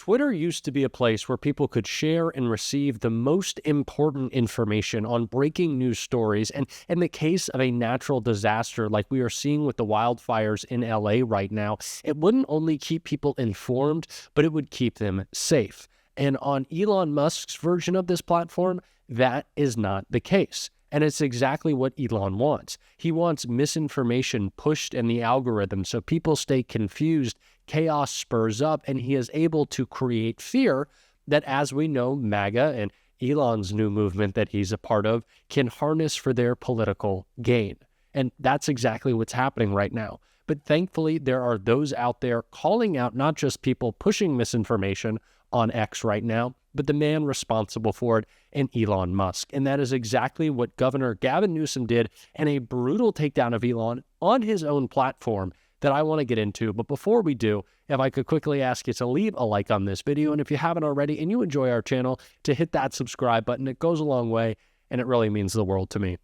Twitter used to be a place where people could share and receive the most important information on breaking news stories. And in the case of a natural disaster like we are seeing with the wildfires in LA right now, it wouldn't only keep people informed, but it would keep them safe. And on Elon Musk's version of this platform, that is not the case. And it's exactly what Elon wants. He wants misinformation pushed in the algorithm so people stay confused, chaos spurs up, and he is able to create fear that, as we know, MAGA and Elon's new movement that he's a part of can harness for their political gain. And that's exactly what's happening right now. But thankfully, there are those out there calling out not just people pushing misinformation on X right now, but the man responsible for it, and Elon Musk. And that is exactly what Governor Gavin Newsom did in a brutal takedown of Elon on his own platform that I want to get into. But before we do, if I could quickly ask you to leave a like on this video, and if you haven't already and you enjoy our channel, to hit that subscribe button. It goes a long way, and it really means the world to me.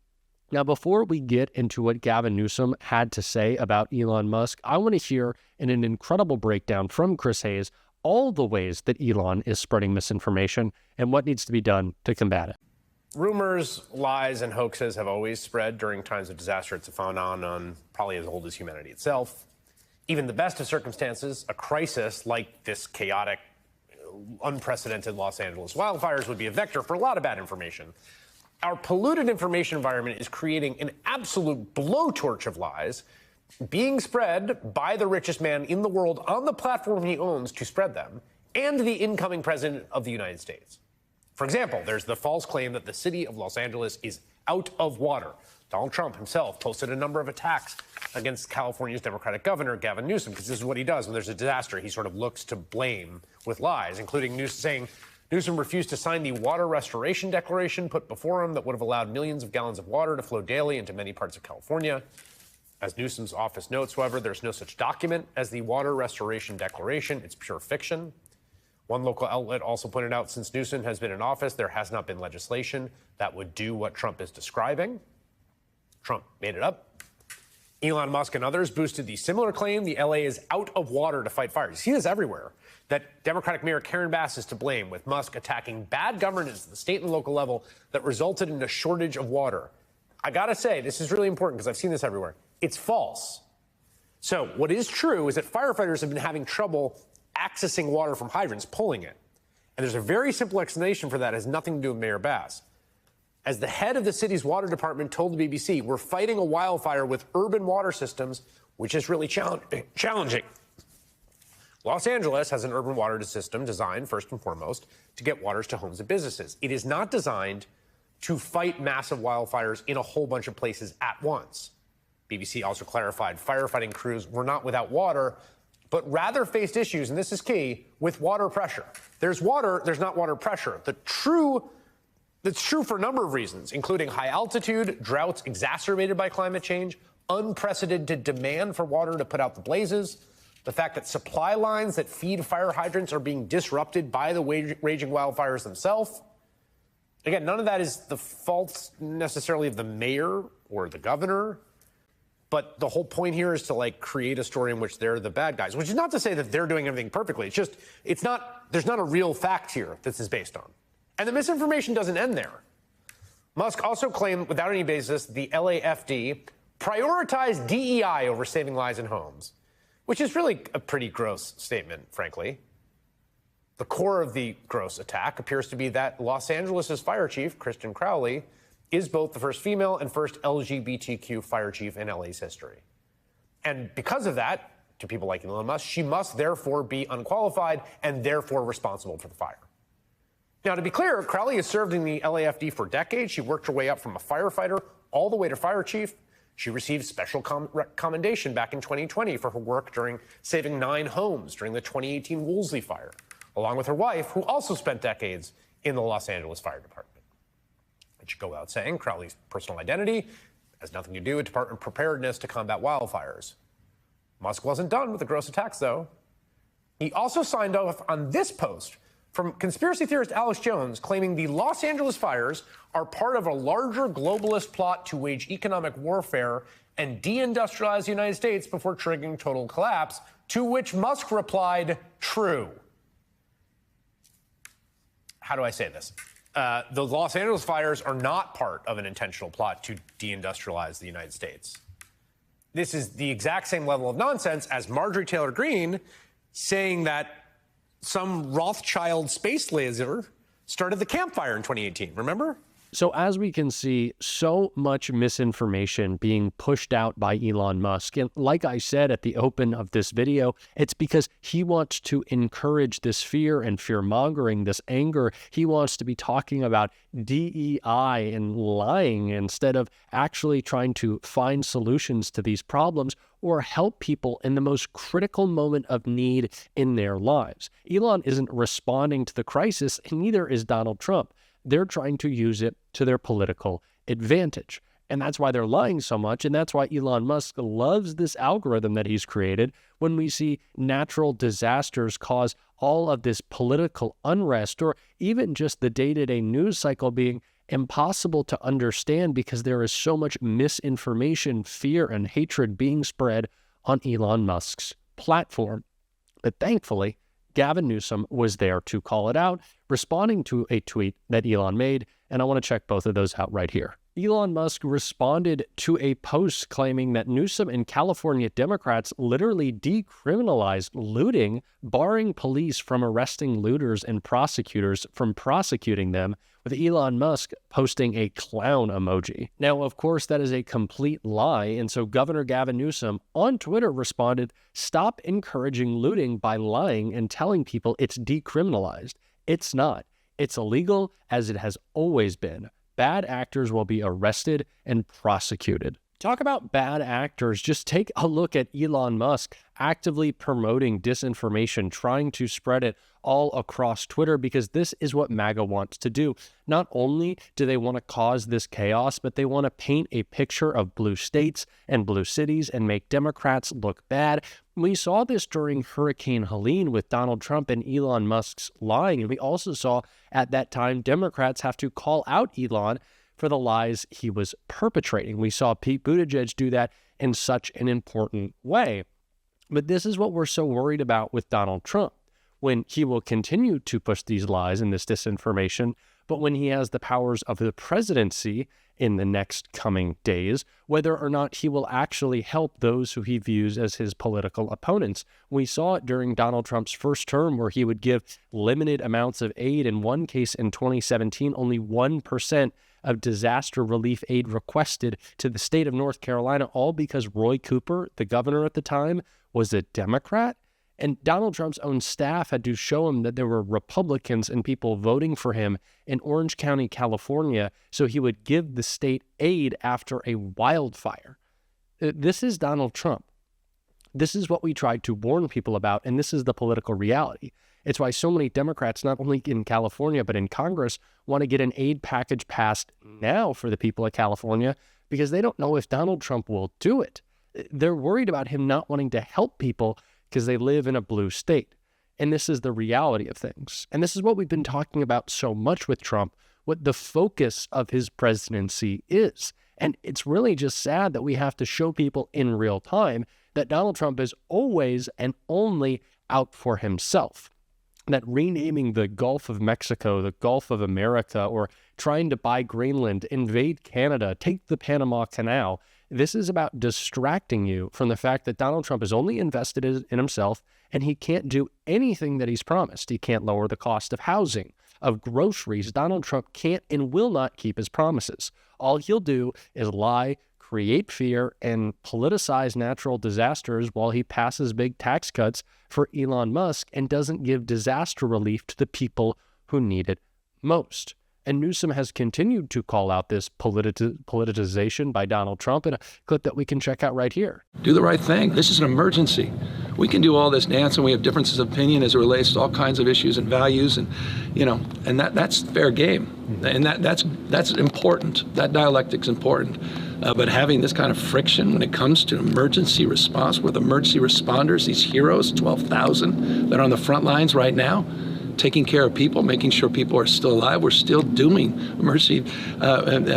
Now, before we get into what Gavin Newsom had to say about Elon Musk, I want to hear in an incredible breakdown from Chris Hayes all the ways that Elon is spreading misinformation and what needs to be done to combat it. Rumors, lies, and hoaxes have always spread during times of disaster. It's a phenomenon probably as old as humanity itself. Even the best of circumstances, a crisis like this chaotic, unprecedented Los Angeles wildfires would be a vector for a lot of bad information. Our polluted information environment is creating an absolute blowtorch of lies being spread by the richest man in the world on the platform he owns to spread them, and the incoming president of the United States. For example, there's the false claim that the city of Los Angeles is out of water. Donald Trump himself posted a number of attacks against California's Democratic governor, Gavin Newsom, because this is what he does when there's a disaster. He sort of looks to blame with lies, including saying Newsom refused to sign the water restoration declaration put before him that would have allowed millions of gallons of water to flow daily into many parts of California. As Newsom's office notes, however, there's no such document as the Water Restoration Declaration. It's pure fiction. One local outlet also pointed out since Newsom has been in office, there has not been legislation that would do what Trump is describing. Trump made it up. Elon Musk and others boosted the similar claim the LA is out of water to fight fires. You see this everywhere, that Democratic Mayor Karen Bass is to blame, with Musk attacking bad governance at the state and local level that resulted in a shortage of water. I gotta say, this is really important because I've seen this everywhere. It's false. So what is true is that firefighters have been having trouble accessing water from hydrants, pulling it. And there's a very simple explanation for that. It has nothing to do with Mayor Bass. As the head of the city's water department told the BBC, we're fighting a wildfire with urban water systems, which is really challenging. Los Angeles has an urban water system designed, first and foremost, to get waters to homes and businesses. It is not designed to fight massive wildfires in a whole bunch of places at once. BBC also clarified firefighting crews were not without water, but rather faced issues, and this is key, with water pressure. There's water, there's not water pressure. That's true for a number of reasons, including high altitude, droughts exacerbated by climate change, unprecedented demand for water to put out the blazes, the fact that supply lines that feed fire hydrants are being disrupted by the raging wildfires themselves. Again, none of that is the fault necessarily of the mayor or the governor. But the whole point here is to create a story in which they're the bad guys, which is not to say that they're doing everything perfectly. It's just, there's not a real fact here that this is based on. And the misinformation doesn't end there. Musk also claimed without any basis the LAFD prioritized DEI over saving lives and homes, which is really a pretty gross statement, frankly. The core of the gross attack appears to be that Los Angeles' fire chief, Kristen Crowley, is both the first female and first LGBTQ fire chief in LA's history. And because of that, to people like Elon Musk, she must therefore be unqualified and therefore responsible for the fire. Now, to be clear, Crowley has served in the LAFD for decades. She worked her way up from a firefighter all the way to fire chief. She received special commendation back in 2020 for her work during saving 9 homes during the 2018 Woolsey fire, along with her wife, who also spent decades in the Los Angeles Fire Department. It should go without saying, Crowley's personal identity has nothing to do with department preparedness to combat wildfires. Musk wasn't done with the gross attacks, though. He also signed off on this post from conspiracy theorist Alex Jones, claiming the Los Angeles fires are part of a larger globalist plot to wage economic warfare and deindustrialize the United States before triggering total collapse, to which Musk replied, true. how do I say this? The Los Angeles fires are not part of an intentional plot to deindustrialize the United States. This is the exact same level of nonsense as Marjorie Taylor Greene saying that some Rothschild space laser started the campfire in 2018. Remember? So as we can see, so much misinformation being pushed out by Elon Musk. And like I said at the open of this video, it's because he wants to encourage this fear and fear-mongering, this anger. He wants to be talking about DEI and lying instead of actually trying to find solutions to these problems or help people in the most critical moment of need in their lives. Elon isn't responding to the crisis, and neither is Donald Trump. They're trying to use it to their political advantage. And that's why they're lying so much. And that's why Elon Musk loves this algorithm that he's created. When we see natural disasters cause all of this political unrest, or even just the day-to-day news cycle being impossible to understand because there is so much misinformation, fear, and hatred being spread on Elon Musk's platform. But thankfully, Gavin Newsom was there to call it out, responding to a tweet that Elon made, and I want to check both of those out right here. Elon Musk responded to a post claiming that Newsom and California Democrats literally decriminalized looting, barring police from arresting looters and prosecutors from prosecuting them, with Elon Musk posting a clown emoji. Now, of course, that is a complete lie, and so Governor Gavin Newsom on Twitter responded, "Stop encouraging looting by lying and telling people it's decriminalized. It's not. It's illegal, as it has always been. Bad actors will be arrested and prosecuted." Talk about bad actors. Just take a look at Elon Musk actively promoting disinformation, trying to spread it all across Twitter, because this is what MAGA wants to do. Not only do they want to cause this chaos, but they want to paint a picture of blue states and blue cities and make Democrats look bad. We saw this during Hurricane Helene with Donald Trump and Elon Musk's lying. And we also saw at that time Democrats have to call out Elon for the lies he was perpetrating. We saw Pete Buttigieg do that in such an important way. But this is what we're so worried about with Donald Trump, when he will continue to push these lies and this disinformation, but when he has the powers of the presidency in the next coming days, whether or not he will actually help those who he views as his political opponents. We saw it during Donald Trump's first term, where he would give limited amounts of aid. In one case in 2017, only 1% of disaster relief aid requested to the state of North Carolina, all because Roy Cooper, the governor at the time, was a Democrat. And Donald Trump's own staff had to show him that there were Republicans and people voting for him in Orange County, California, so he would give the state aid after a wildfire. This is Donald Trump. This is what we tried to warn people about, and this is the political reality. It's why so many Democrats, not only in California, but in Congress, want to get an aid package passed now for the people of California, because they don't know if Donald Trump will do it. They're worried about him not wanting to help people because they live in a blue state. And this is the reality of things. And this is what we've been talking about so much with Trump, what the focus of his presidency is. And it's really just sad that we have to show people in real time that Donald Trump is always and only out for himself. That renaming the Gulf of Mexico, the Gulf of America, or trying to buy Greenland, invade Canada, take the Panama Canal, this is about distracting you from the fact that Donald Trump is only invested in himself, and he can't do anything that he's promised. He can't lower the cost of housing, of groceries. Donald Trump can't and will not keep his promises. All he'll do is lie, create fear, and politicize natural disasters while he passes big tax cuts for Elon Musk and doesn't give disaster relief to the people who need it most. And Newsom has continued to call out this politicization by Donald Trump in a clip that we can check out right here. Do the right thing. This is an emergency. We can do all this dance, and we have differences of opinion as it relates to all kinds of issues and values, and and that's fair game, and that's important. That dialectic's important. But having this kind of friction when it comes to emergency response with emergency responders, these heroes, 12,000 that are on the front lines right now, taking care of people, making sure people are still alive. We're still doing emergency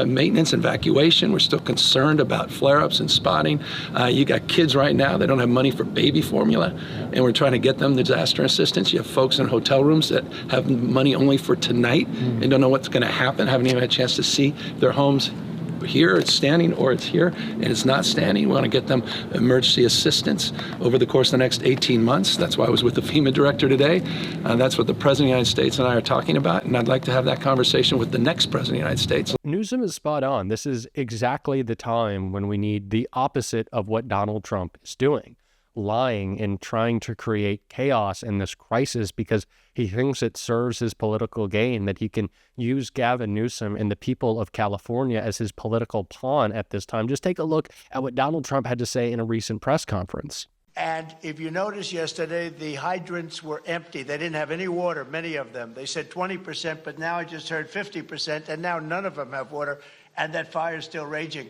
maintenance, evacuation. We're still concerned about flare-ups and spotting. You got kids right now that don't have money for baby formula, and we're trying to get them disaster assistance. You have folks in hotel rooms that have money only for tonight and don't know what's going to happen, haven't even had a chance to see their homes. Here it's standing or it's here and it's not standing. We want to get them emergency assistance over the course of the next 18 months. That's why I was with the FEMA director today. That's what the President of the United States and I are talking about, and I'd like to have that conversation with the next President of the United States. Newsom is spot on. This is exactly the time when we need the opposite of what Donald Trump is doing. Lying and trying to create chaos in this crisis because he thinks it serves his political gain, that he can use Gavin Newsom and the people of California as his political pawn at this time. Just take a look at what Donald Trump had to say in a recent press conference. And if you notice yesterday, the hydrants were empty. They didn't have any water, many of them. They said 20%, but now I just heard 50%, and now none of them have water, and that fire is still raging.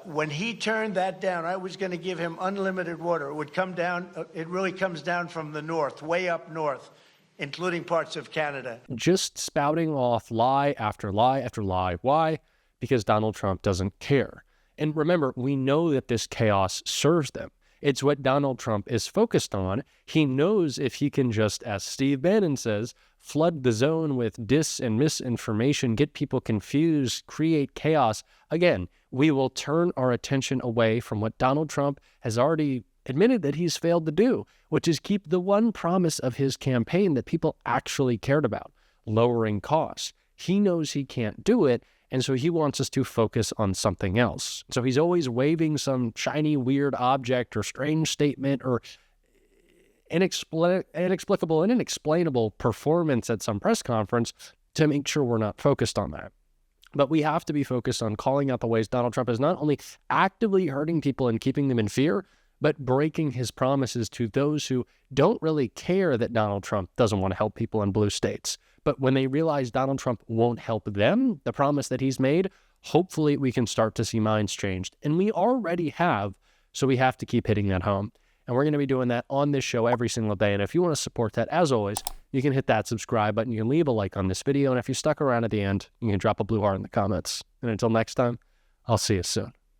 When he turned that down, I was going to give him unlimited water. It would come down. It really comes down from the north, way up north, including parts of Canada. Just spouting off lie after lie after lie. Why? Because Donald Trump doesn't care. And remember, we know that this chaos serves them. It's what Donald Trump is focused on. He knows if he can just, as Steve Bannon says, flood the zone with dis and misinformation, get people confused, create chaos. Again, we will turn our attention away from what Donald Trump has already admitted that he's failed to do, which is keep the one promise of his campaign that people actually cared about, lowering costs. He knows he can't do it, and so he wants us to focus on something else. So he's always waving some shiny, weird object or strange statement or inexplicable and inexplainable performance at some press conference to make sure we're not focused on that. But we have to be focused on calling out the ways Donald Trump is not only actively hurting people and keeping them in fear, but breaking his promises to those who don't really care that Donald Trump doesn't want to help people in blue states. But when they realize Donald Trump won't help them, the promise that he's made, hopefully we can start to see minds changed. And we already have, so we have to keep hitting that home. And we're going to be doing that on this show every single day. And if you want to support that, as always, you can hit that subscribe button. You can leave a like on this video. And if you stuck around at the end, you can drop a blue heart in the comments. And until next time, I'll see you soon.